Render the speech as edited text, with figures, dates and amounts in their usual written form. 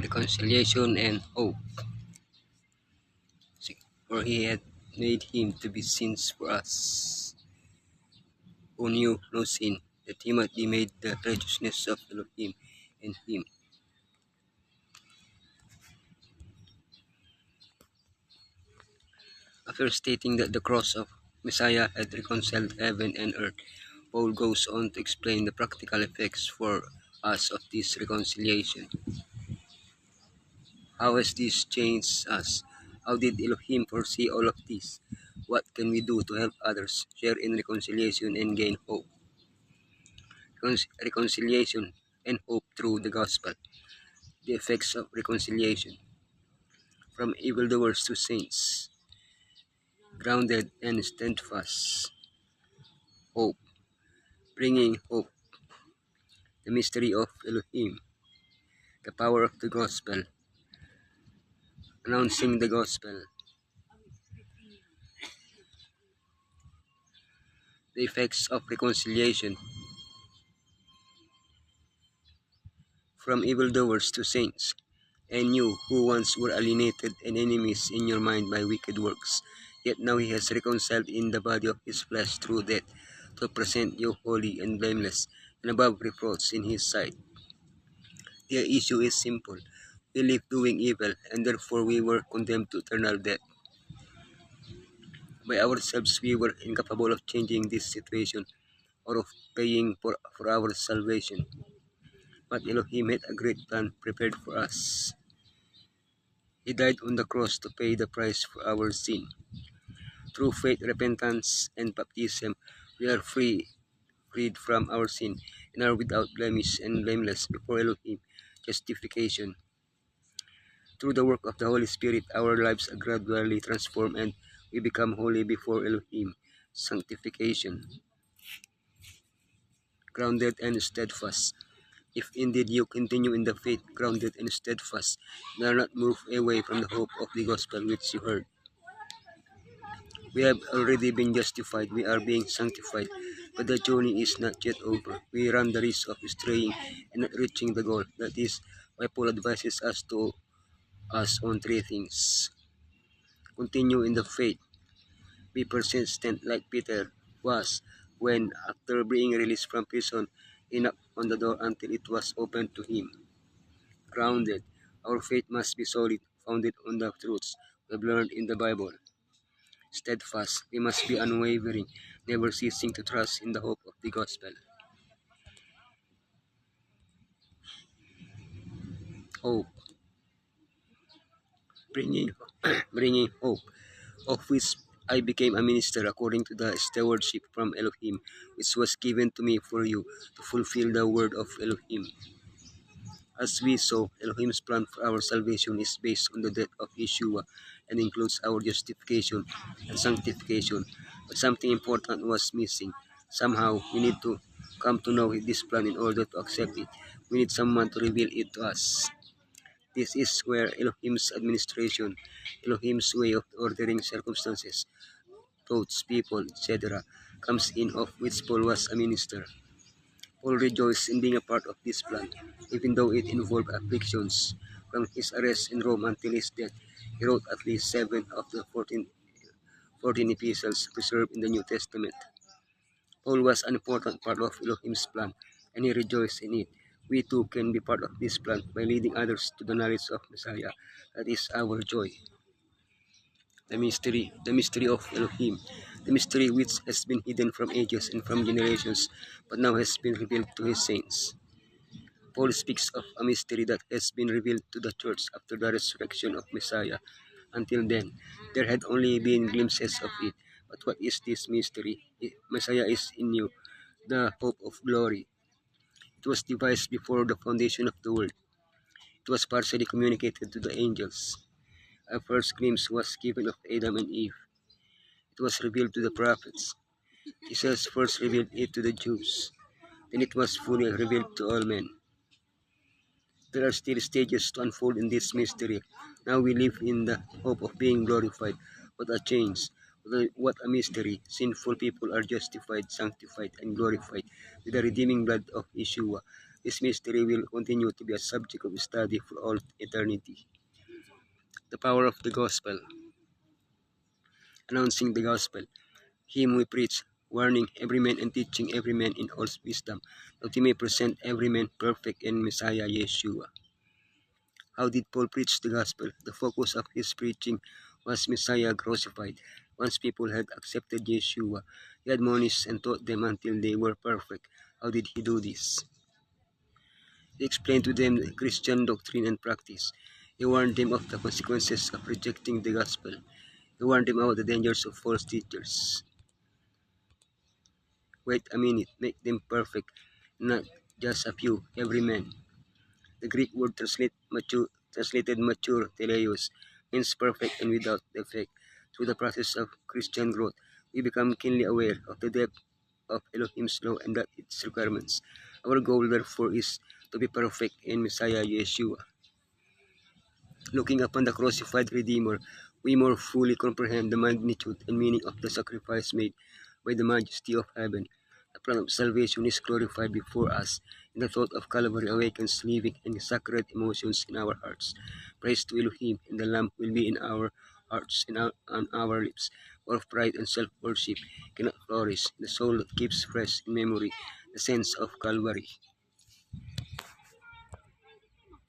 reconciliation and hope. For he had made him to be sins for us, who knew no sin, that he might be made the righteousness of Elohim in him. After stating that the cross of Messiah had reconciled heaven and earth, Paul goes on to explain the practical effects for us of this reconciliation. How has this changed us? How did Elohim foresee all of this? What can we do to help others share in reconciliation and gain hope? Reconciliation and hope through the gospel. The effects of reconciliation. From evildoers to saints. Grounded and steadfast. Hope. Bringing hope. The mystery of Elohim. The power of the gospel. Announcing the gospel. The effects of reconciliation. From evildoers to saints. And you, who once were alienated and enemies in your mind by wicked works, yet now he has reconciled in the body of his flesh through death, to present you holy and blameless and above reproach in his sight. The issue is simple. We live doing evil, and therefore we were condemned to eternal death. By ourselves we were incapable of changing this situation or of paying for our salvation. But Elohim had a great plan prepared for us. He died on the cross to pay the price for our sin. Through faith, repentance, and baptism, we are freed from our sin, and are without blemish and blameless before Elohim. Justification. Through the work of the Holy Spirit, our lives are gradually transformed and we become holy before Elohim. Sanctification. Grounded and steadfast. If indeed you continue in the faith, grounded and steadfast, and are not moved away from the hope of the gospel which you heard. We have already been justified, we are being sanctified, but the journey is not yet over. We run the risk of straying and not reaching the goal. That is why Paul advises us on three things. Continue in the faith. Be persistent like Peter was when, after being released from prison, he knocked on the door until it was opened to him. Grounded. Our faith must be solid, founded on the truths we have learned in the Bible. Steadfast. We must be unwavering, never ceasing to trust in the hope of the gospel. Hope. Bringing, bringing hope, of which I became a minister according to the stewardship from Elohim, which was given to me for you to fulfill the word of Elohim. As we saw, Elohim's plan for our salvation is based on the death of Yeshua and includes our justification and sanctification. But something important was missing. Somehow, we need to come to know this plan in order to accept it. We need someone to reveal it to us. This is where Elohim's administration, Elohim's way of ordering circumstances, thoughts, people, etc., comes in, of which Paul was a minister. Paul rejoiced in being a part of this plan, even though it involved afflictions. From his arrest in Rome until his death, he wrote at least 7 of the 14 epistles preserved in the New Testament. Paul was an important part of Elohim's plan, and he rejoiced in it. We too can be part of this plan by leading others to the knowledge of Messiah. That is our joy. The mystery of Elohim, the mystery which has been hidden from ages and from generations, but now has been revealed to his saints. Paul speaks of a mystery that has been revealed to the church after the resurrection of Messiah. Until then, there had only been glimpses of it. But what is this mystery? Messiah is in you, the hope of glory. It was devised before the foundation of the world. It was partially communicated to the angels. A first glimpse was given of Adam and Eve. It was revealed to the prophets. Jesus first revealed it to the Jews. Then it was fully revealed to all men. There are still stages to unfold in this mystery. Now we live in the hope of being glorified. What a change! What a mystery! Sinful people are justified, sanctified, and glorified with the redeeming blood of Yeshua. This mystery will continue to be a subject of study for all eternity. The power of the gospel. Announcing the gospel. Him we preach, warning every man and teaching every man in all wisdom, that he may present every man perfect in Messiah Yeshua. How did Paul preach the gospel? The focus of his preaching was Messiah crucified. Once people had accepted Yeshua, he admonished and taught them until they were perfect. How did he do this? He explained to them the Christian doctrine and practice. He warned them of the consequences of rejecting the gospel. He warned them about the dangers of false teachers. Wait a minute, make them perfect, not just a few, every man. The Greek word translated mature, teleos, means perfect and without defect. Through the process of Christian growth, we become keenly aware of the depth of Elohim's law and that its requirements. Our goal, therefore, is to be perfect in Messiah Yeshua. Looking upon the crucified Redeemer, we more fully comprehend the magnitude and meaning of the sacrifice made by the majesty of heaven. The plan of salvation is glorified before us, and the thought of Calvary awakens living and sacred emotions in our hearts. Praise to Elohim, and the Lamb will be in our hearts and on our lips. For pride and self-worship cannot flourish. The soul that keeps fresh in memory the sense of Calvary.